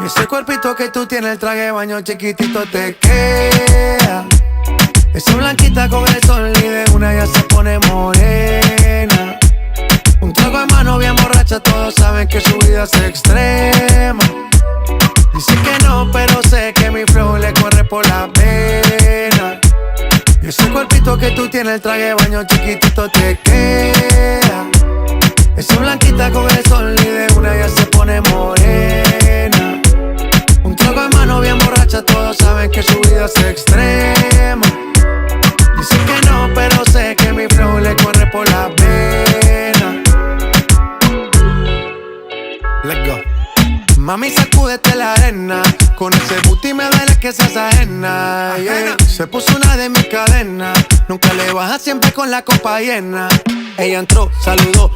Y ese cuerpito que tú tienes, el traje de baño chiquitito te queda. Esa blanquita con el sol y de una ya se pone morena. Un trago de mano bien borracha, todos saben que su vida es extrema. Dice que no, pero sé que mi flow le corre por la vena. Y ese cuerpito que tú tienes, el traje de baño chiquitito te queda. Esa blanquita con el sol y de una ya se pone morena. Un trago de mano bien borracha, todos saben que su vida es extrema. Dice que no, pero sé que mi flow le corre por la vena. Let's go. Mami, sacúdete la arena. Con ese booty me duele que seas ajena, yeah. Se puso una de mis cadenas. Nunca le baja, siempre con la copa llena. Ella entró, saludó